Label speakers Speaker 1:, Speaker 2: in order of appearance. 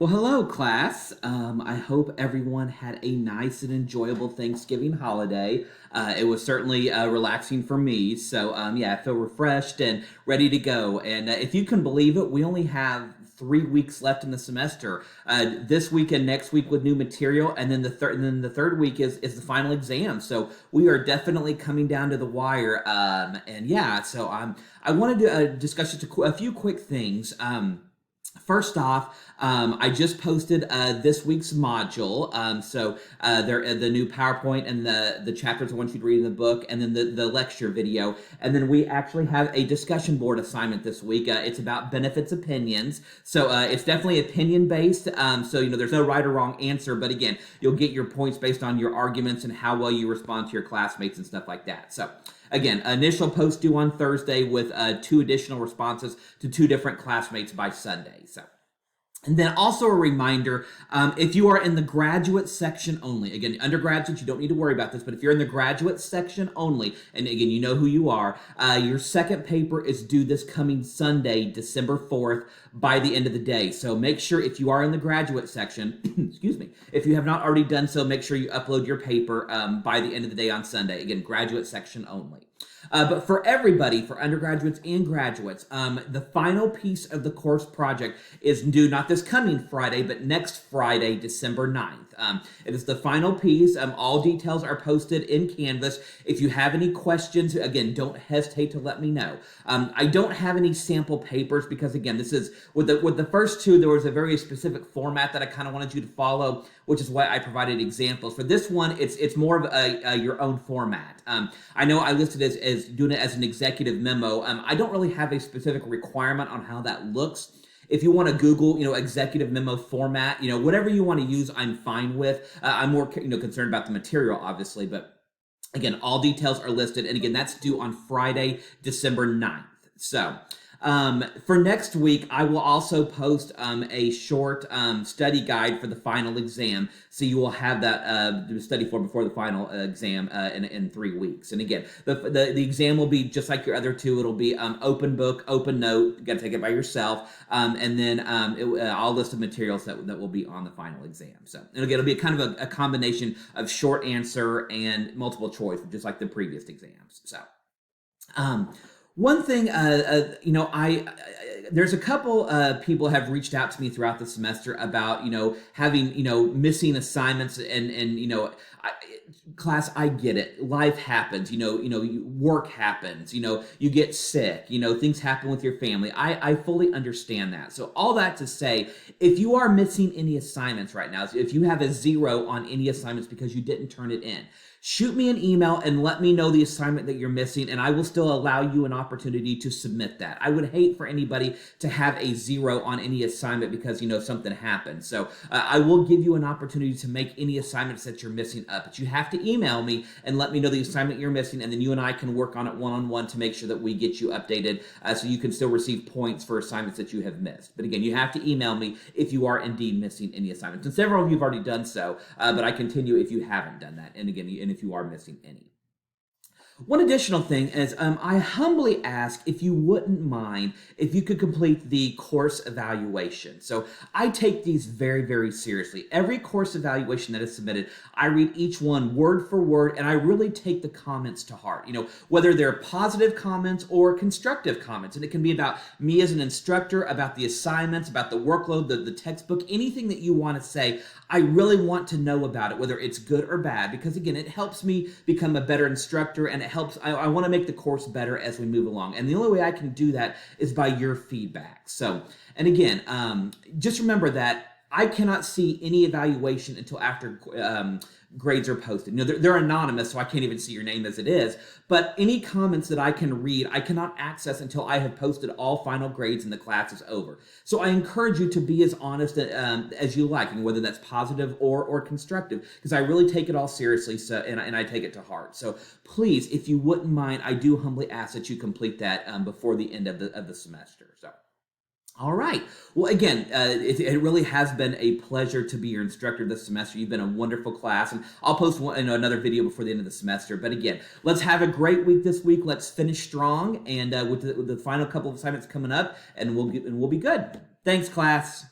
Speaker 1: Well, hello, class. I hope everyone had a nice and enjoyable Thanksgiving holiday. It was certainly relaxing for me. So, yeah, I feel refreshed and ready to go. And if you can believe it, we only have 3 weeks left in the semester. This week and next week with new material, and then the third week is the final exam. So we are definitely coming down to the wire. And yeah, so I wanted to discuss just a few quick things. First off, I just posted this week's module. There the new PowerPoint and the chapters I want you to read in the book, and then the lecture video. And then we actually have a discussion board assignment this week. It's about benefits opinions. So it's definitely opinion based. There's no right or wrong answer, but again, you'll get your points based on your arguments and how well you respond to your classmates and stuff like that. So again, initial post due on Thursday with 2 additional responses to 2 different classmates by Sunday. And then also a reminder, if you are in the graduate section only, again, undergraduates, you don't need to worry about this, but if you're in the graduate section only, and again, you know who you are, your second paper is due this coming Sunday, December 4th, by the end of the day. So make sure if you are in the graduate section, excuse me, if you have not already done so, make sure you upload your paper by the end of the day on Sunday. Again, graduate section only. But for everybody, for undergraduates and graduates, the final piece of the course project is due not this coming Friday, but next Friday, December 9th. It is the final piece. All details are posted in Canvas. If you have any questions, again, don't hesitate to let me know. I don't have any sample papers because, again, this is with the first 2, there was a very specific format that I kind of wanted you to follow, which is why I provided examples. For this one, it's more of your own format. I know I listed as doing it as an executive memo. I don't really have a specific requirement on how that looks. If you want to Google, executive memo format, whatever you want to use, I'm fine with. I'm more, concerned about the material, obviously, but again, all details are listed. And again, that's due on Friday, December 9th. So, for next week, I will also post a short study guide for the final exam, so you will have that to study for before the final exam in 3 weeks. And again, the exam will be just like your other 2. It'll be open book, open note. You got to take it by yourself, and then all list of materials that will be on the final exam. So and again, it'll be kind of a combination of short answer and multiple choice, just like the previous exams. So. One thing, there's a couple people have reached out to me throughout the semester about, having, missing assignments and class, I get it. Life happens, work happens, you get sick, things happen with your family. I fully understand that. So all that to say, if you are missing any assignments right now, if you have a 0 on any assignments because you didn't turn it in, shoot me an email and let me know the assignment that you're missing, and I will still allow you an opportunity to submit that. I would hate for anybody to have a 0 on any assignment because, something happened. So I will give you an opportunity to make any assignments that you're missing up. But you have to email me and let me know the assignment you're missing, and then you and I can work on it one-on-one to make sure that we get you updated so you can still receive points for assignments that you have missed. But again, you have to email me if you are indeed missing any assignments. And several of you have already done so, but I continue if you haven't done that. And again, if you are missing any. One additional thing is I humbly ask if you wouldn't mind if you could complete the course evaluation. So I take these very, very seriously. Every course evaluation that is submitted, I read each one word for word, and I really take the comments to heart, whether they're positive comments or constructive comments. And it can be about me as an instructor, about the assignments, about the workload, the textbook, anything that you want to say. I really want to know about it, whether it's good or bad, because again, it helps me become a better instructor, and it helps. I want to make the course better as we move along. And the only way I can do that is by your feedback. So, and again, just remember that I cannot see any evaluation until after grades are posted. They're anonymous, so I can't even see your name as it is. But any comments that I can read, I cannot access until I have posted all final grades and the class is over. So I encourage you to be as honest as you like, whether that's positive or constructive, because I really take it all seriously. So and I take it to heart. So please, if you wouldn't mind, I do humbly ask that you complete that before the end of the semester. So. All right. Well, again, it really has been a pleasure to be your instructor this semester. You've been a wonderful class, and I'll post another video before the end of the semester. But again, let's have a great week this week. Let's finish strong, and with the final couple of assignments coming up, and we'll be good. Thanks, class.